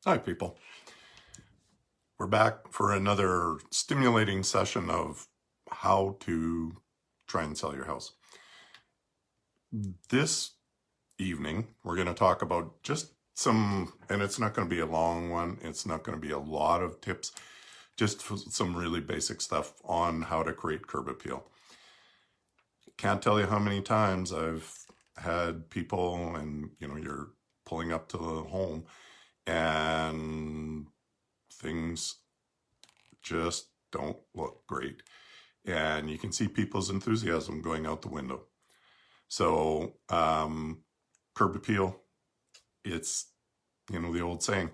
Hi, people. We're back for another stimulating session of how to try and sell your house. This evening, we're going to talk about just some, and it's not going to be a long one, it's not going to be a lot of tips, just some really basic stuff on how to create curb appeal. Can't tell you how many times I've had people, and you're pulling up to the home and things just don't look great. And you can see people's enthusiasm going out the window. So, curb appeal, it's, the old saying,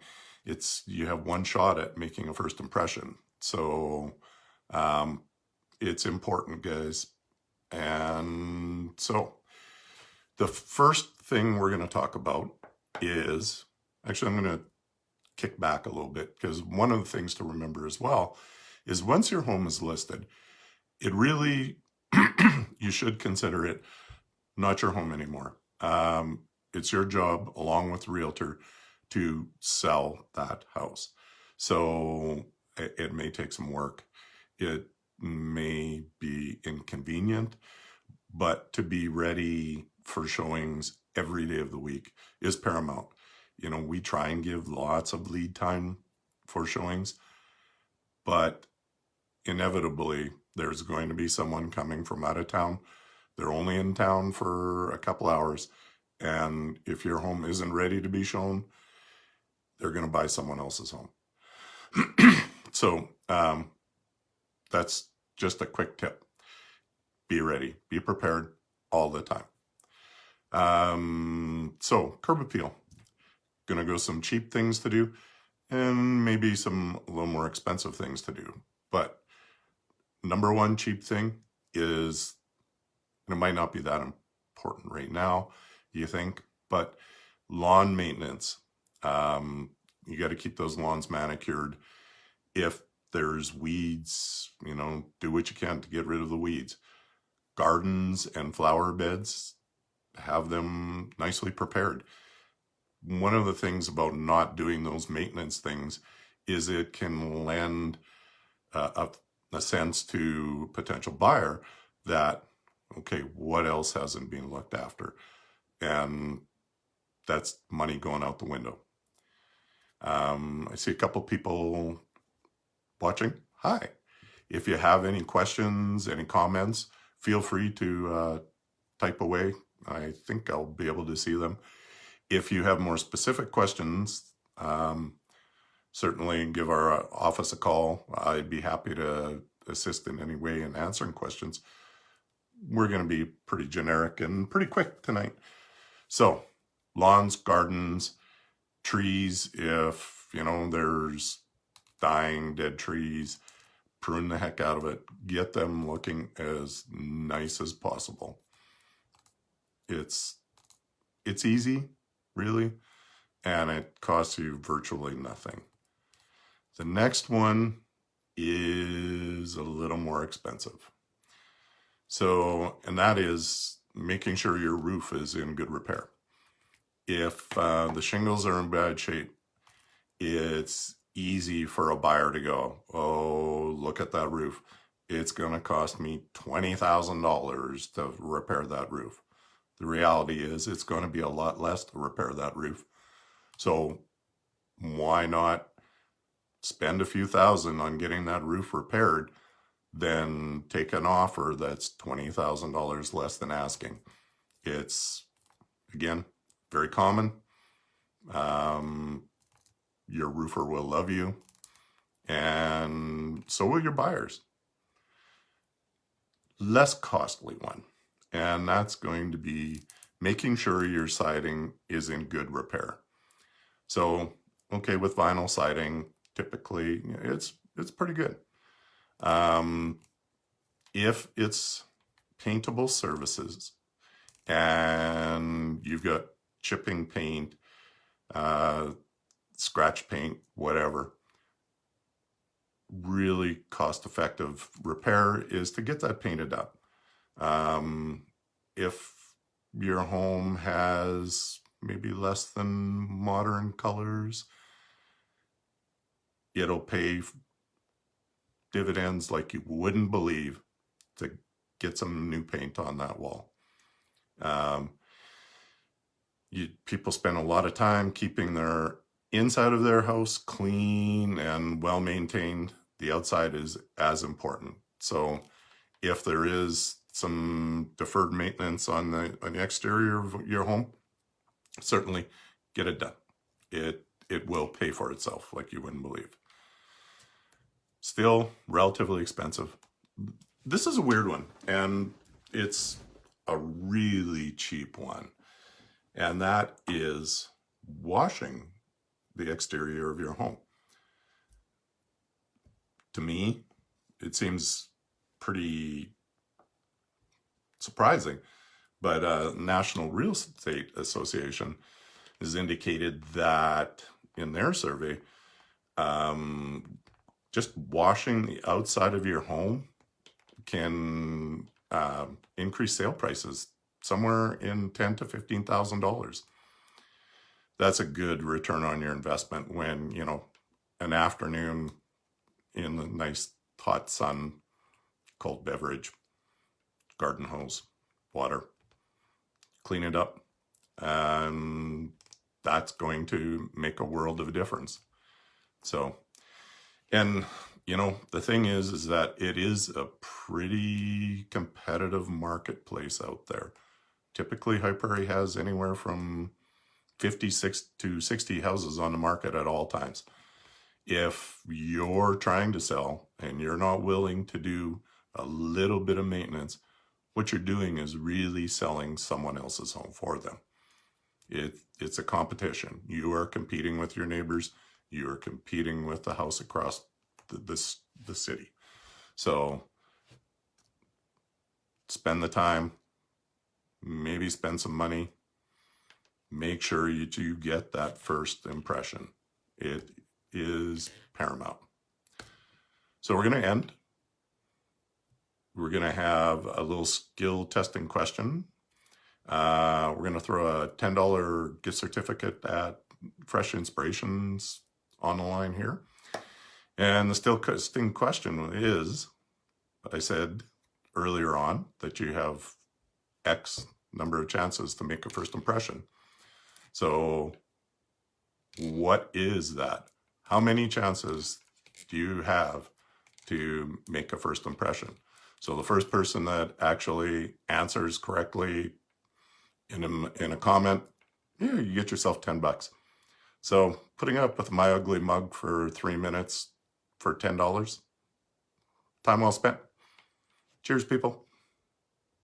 you have one shot at making a first impression. So, it's important, guys. And so, the first thing we're going to talk about is, actually, I'm going to kick back a little bit, because one of the things to remember as well is once your home is listed, it really, you should consider it not your home anymore. It's your job, along with the realtor, to sell that house. So it may take some work. It may be inconvenient, but to be ready for showings every day of the week is paramount. We try and give lots of lead time for showings, but inevitably there's going to be someone coming from out of town. They're only in town for a couple hours, and if your home isn't ready to be shown, they're going to buy someone else's home. So that's just a quick tip. Be ready, be prepared all the time. So curb appeal, gonna go some cheap things to do and maybe some a little more expensive things to do. But number one cheap thing is, and it might not be that important right now, you think, but lawn maintenance. You got to keep those lawns manicured. If there's weeds, do what you can to get rid of the weeds. Gardens and flower beds, have them nicely prepared. One of the things about not doing those maintenance things is it can lend a sense to potential buyer that, okay, what else hasn't been looked after? And that's money going out the window. I see a couple people watching. Hi. If you have any questions, any comments, feel free to type away. I think I'll be able to see them. If you have more specific questions, certainly give our office a call. I'd be happy to assist in any way in answering questions. We're going to be pretty generic and pretty quick tonight. So, lawns, gardens, trees, if, there's dying, dead trees, prune the heck out of it. Get them looking as nice as possible. It's easy, really, and it costs you virtually nothing. The next one is a little more expensive. So, and that is making sure your roof is in good repair. If the shingles are in bad shape, it's easy for a buyer to go, oh, look at that roof. It's going to cost me $20,000 to repair that roof. The reality is it's going to be a lot less to repair that roof. So why not spend a few thousand on getting that roof repaired, then take an offer that's $20,000 less than asking? It's, again, very common. Your roofer will love you, and so will your buyers. Less costly one, and that's going to be making sure your siding is in good repair. So, okay, with vinyl siding, typically it's pretty good. If it's paintable surfaces and you've got chipping paint, scratch paint, whatever, really cost-effective repair is to get that painted up. If your home has maybe less than modern colors, it'll pay dividends like you wouldn't believe to get some new paint on that wall. People spend a lot of time keeping their inside of their house clean and well maintained. The outside is as important. So if there is some deferred maintenance on the exterior of your home, certainly get it done. It will pay for itself like you wouldn't believe. Still relatively expensive. This is a weird one, and it's a really cheap one. And that is washing the exterior of your home. To me, it seems pretty surprising, but National Real Estate Association has indicated that in their survey, just washing the outside of your home can increase sale prices somewhere in $10,000 to $15,000. That's a good return on your investment when, an afternoon in the nice hot sun, cold beverage, garden hose, water, clean it up. And that's going to make a world of difference. So, and the thing is that it is a pretty competitive marketplace out there. Typically, High Prairie has anywhere from 56 to 60 houses on the market at all times. If you're trying to sell and you're not willing to do a little bit of maintenance, what you're doing is really selling someone else's home for them. It's a competition. You are competing with your neighbors. You are competing with the house across the city. So spend the time, maybe spend some money. Make sure you get that first impression. It is paramount. So we're going to end. We're going to have a little skill testing question. We're going to throw a $10 gift certificate at Fresh Inspirations on the line here. And the skill testing question is, I said earlier on that you have X number of chances to make a first impression. So what is that? How many chances do you have to make a first impression? So the first person that actually answers correctly in a comment, you get yourself $10. So putting up with my ugly mug for 3 minutes for $10, time well spent. Cheers, people.